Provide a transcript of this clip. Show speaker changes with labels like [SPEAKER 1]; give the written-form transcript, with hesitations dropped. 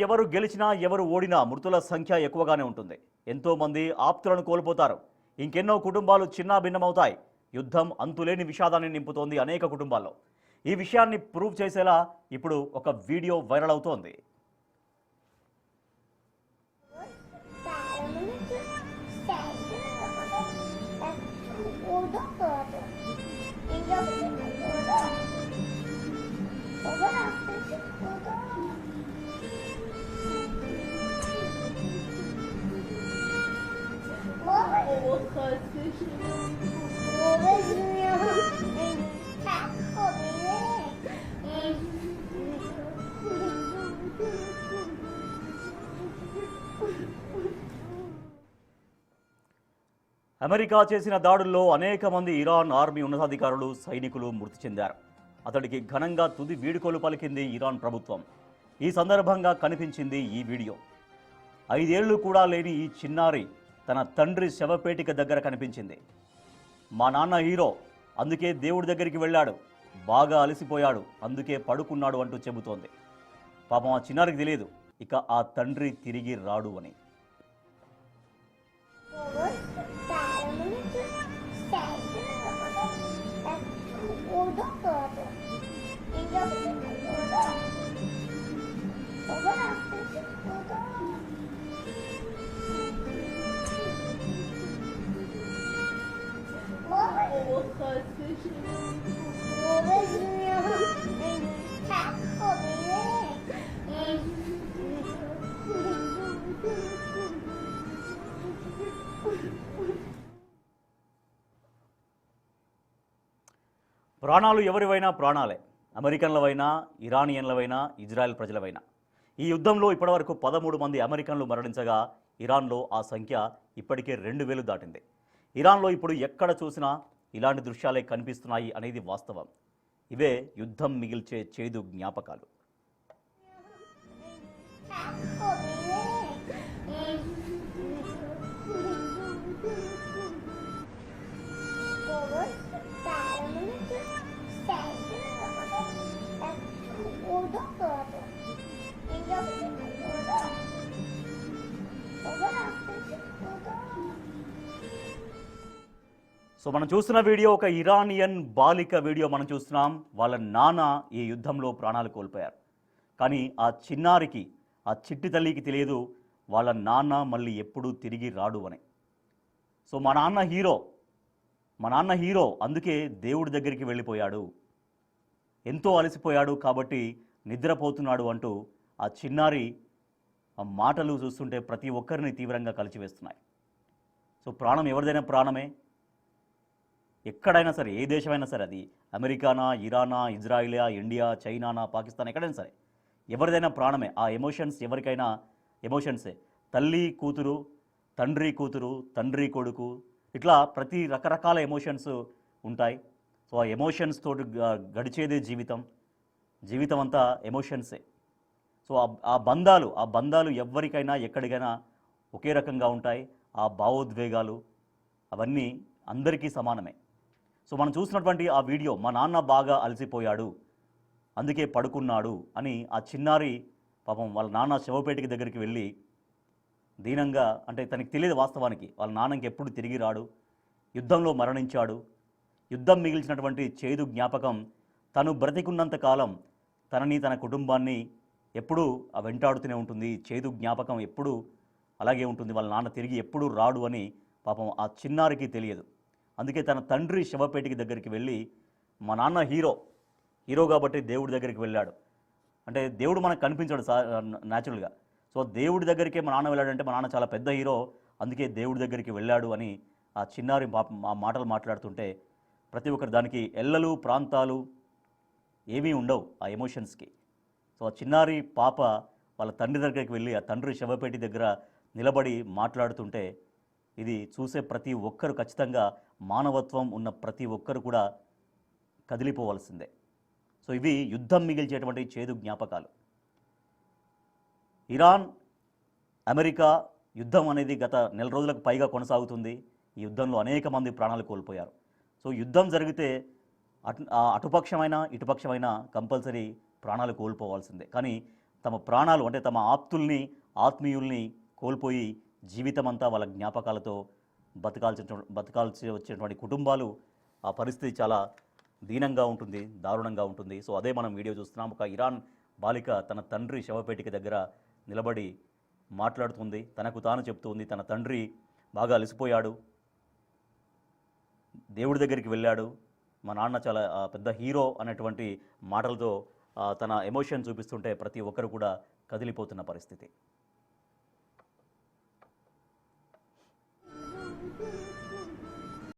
[SPEAKER 1] ఎవరు గెలిచినా ఎవరు ఓడినా మృతుల సంఖ్య ఎక్కువగానే ఉంటుంది. ఎంతోమంది ఆప్తులను కోల్పోతారు. ఇంకెన్నో కుటుంబాలు చిన్నాభిన్నమవుతాయి. యుద్ధం అంతులేని విషాదాన్ని నింపుతోంది అనేక కుటుంబాల్లో. ఈ విషయాన్ని ప్రూవ్ చేసేలా ఇప్పుడు ఒక వీడియో వైరల్ అవుతోంది. అమెరికా చేసిన దాడుల్లో అనేక మంది ఇరాన్ ఆర్మీ ఉన్నతాధికారులు, సైనికులు మృతి చెందారు. అతడికి ఘనంగా తుది వీడ్కోలు పలికింది ఇరాన్ ప్రభుత్వం. ఈ సందర్భంగా కనిపించింది ఈ వీడియో. 5 ఏళ్లు కూడా లేని ఈ చిన్నారి తన తండ్రి శవపేటిక దగ్గర కనిపించింది. మా నాన్న హీరో, అందుకే దేవుడి దగ్గరికి వెళ్ళాడు, బాగా అలసిపోయాడు, అందుకే పడుకున్నాడు అంటూ చెబుతోంది. పాపం ఆ చిన్నారికి తెలియదు ఇక ఆ తండ్రి తిరిగి రాడు అని. ప్రాణాలు ఎవరివైనా ప్రాణాలే. అమెరికన్లవైనా, ఇరానియన్లవైనా, ఇజ్రాయెల్ ప్రజలవైనా. ఈ యుద్ధంలో ఇప్పటివరకు 13 మంది అమెరికన్లు మరణించగా ఇరాన్లో ఆ సంఖ్య ఇప్పటికే 2000 దాటింది. ఇరాన్లో ఇప్పుడు ఎక్కడ చూసినా ఇలాంటి దృశ్యాలే కనిపిస్తున్నాయి అనేది వాస్తవం. ఇవే యుద్ధం మిగిల్చే చేదు జ్ఞాపకాలు. సో మనం చూస్తున్న వీడియో ఒక ఇరానియన్ బాలిక వీడియో మనం చూస్తున్నాం. వాళ్ళ నాన్న ఈ యుద్ధంలో ప్రాణాలు కోల్పోయారు. కానీ ఆ చిన్నారికి, ఆ చిట్టి తల్లికి తెలియదు వాళ్ళ నాన్న మళ్ళీ ఎప్పుడూ తిరిగి రాడు అని. సో మా నాన్న హీరో అందుకే దేవుడి దగ్గరికి వెళ్ళిపోయాడు, ఎంతో అలసిపోయాడు కాబట్టి నిద్రపోతున్నాడు అంటూ ఆ చిన్నారి ఆ మాటలు చూస్తుంటే ప్రతి ఒక్కరిని తీవ్రంగా కలిచివేస్తున్నాయి. సో ప్రాణం ఎవరిదైనా ప్రాణమే. ఎక్కడైనా సరే, ఏ దేశమైనా సరే, అది అమెరికానా, ఇరానా, ఇజ్రాయిలా, ఇండియా, చైనానా, పాకిస్తాన్, ఎక్కడైనా సరే ఎవరిదైనా ప్రాణమే. ఆ ఎమోషన్స్ ఎవరికైనా ఎమోషన్సే. తల్లి కూతురు, తండ్రి కూతురు, తండ్రి కొడుకు, ఇట్లా ప్రతి రకరకాల ఎమోషన్స్ ఉంటాయి. సో ఆ ఎమోషన్స్ తోటి గడిచేదే జీవితం అంతా ఎమోషన్సే. సో ఆ బంధాలు ఎవరికైనా ఎక్కడికైనా ఒకే రకంగా ఉంటాయి. ఆ భావోద్వేగాలు అవన్నీ అందరికీ సమానమే. సో మనం చూసినటువంటి ఆ వీడియో, మా నాన్న బాగా అలసిపోయాడు అందుకే పడుకున్నాడు అని ఆ చిన్నారి పాపం వాళ్ళ నాన్న శవపేటిక దగ్గరికి వెళ్ళి దీనంగా, అంటే తనకి తెలియదు వాస్తవానికి వాళ్ళ నాన్నకి ఎప్పుడు తిరిగి రాడు, యుద్ధంలో మరణించాడు. యుద్ధం మిగిల్చినటువంటి చేదు జ్ఞాపకం తను బ్రతికున్నంత కాలం తనని, తన కుటుంబాన్ని ఎప్పుడూ వెంటాడుతూనే ఉంటుంది. చేదు జ్ఞాపకం ఎప్పుడూ అలాగే ఉంటుంది. వాళ్ళ నాన్న తిరిగి ఎప్పుడూ రాడు అని పాపం ఆ చిన్నారికి తెలియదు. అందుకే తన తండ్రి శవపేటిక దగ్గరికి వెళ్ళి, మా నాన్న హీరో కాబట్టి దేవుడి దగ్గరికి వెళ్ళాడు. అంటే దేవుడు మనకు కనిపించాడు న్యాచురల్గా. సో దేవుడి దగ్గరికే మా నాన్న వెళ్ళాడంటే మా నాన్న చాలా పెద్ద హీరో, అందుకే దేవుడి దగ్గరికి వెళ్ళాడు అని ఆ చిన్నారి ఆ మాటలు మాట్లాడుతుంటే ప్రతి ఒక్కరు దానికి ఎల్లలు, ప్రాంతాలు ఏమీ ఉండవు ఆ ఎమోషన్స్కి. సో ఆ చిన్నారి పాప వాళ్ళ తండ్రి దగ్గరికి వెళ్ళి ఆ తండ్రి శవపేటి దగ్గర నిలబడి మాట్లాడుతుంటే ఇది చూసే ప్రతి ఒక్కరు, ఖచ్చితంగా మానవత్వం ఉన్న ప్రతి ఒక్కరు కూడా కదిలిపోవాల్సిందే. సో ఇవి యుద్ధం మిగిల్చేటువంటి చేదు జ్ఞాపకాలు. ఇరాన్, అమెరికా యుద్ధం అనేది గత నెల రోజులకు పైగా కొనసాగుతుంది. ఈ యుద్ధంలో అనేక మంది ప్రాణాలు కోల్పోయారు. సో యుద్ధం జరిగితే అటుపక్షమైనా ఇటుపక్షమైనా కంపల్సరీ ప్రాణాలు కోల్పోవాల్సిందే. కానీ తమ ప్రాణాలు అంటే తమ ఆప్తుల్ని ఆత్మీయుల్ని కోల్పోయి జీవితమంతా వాళ్ళ జ్ఞాపకాలతో బతకాల్సి వచ్చేటువంటి కుటుంబాలు ఆ పరిస్థితి చాలా దీనంగా ఉంటుంది, దారుణంగా ఉంటుంది. సో అదే మనం వీడియో చూస్తున్నాం. ఒక ఇరాన్ బాలిక తన తండ్రి శవపేటిక దగ్గర నిలబడి మాట్లాడుతుంది, తనకు తాను చెప్తుంది తన తండ్రి బాగా అలసిపోయాడు, దేవుడి దగ్గరికి వెళ్ళాడు, మా నాన్న చాలా పెద్ద హీరో అనేటువంటి మాటలతో తన ఎమోషన్ చూపిస్తుంటే ప్రతి ఒక్కరు కూడా కదిలిపోతున్న పరిస్థితి.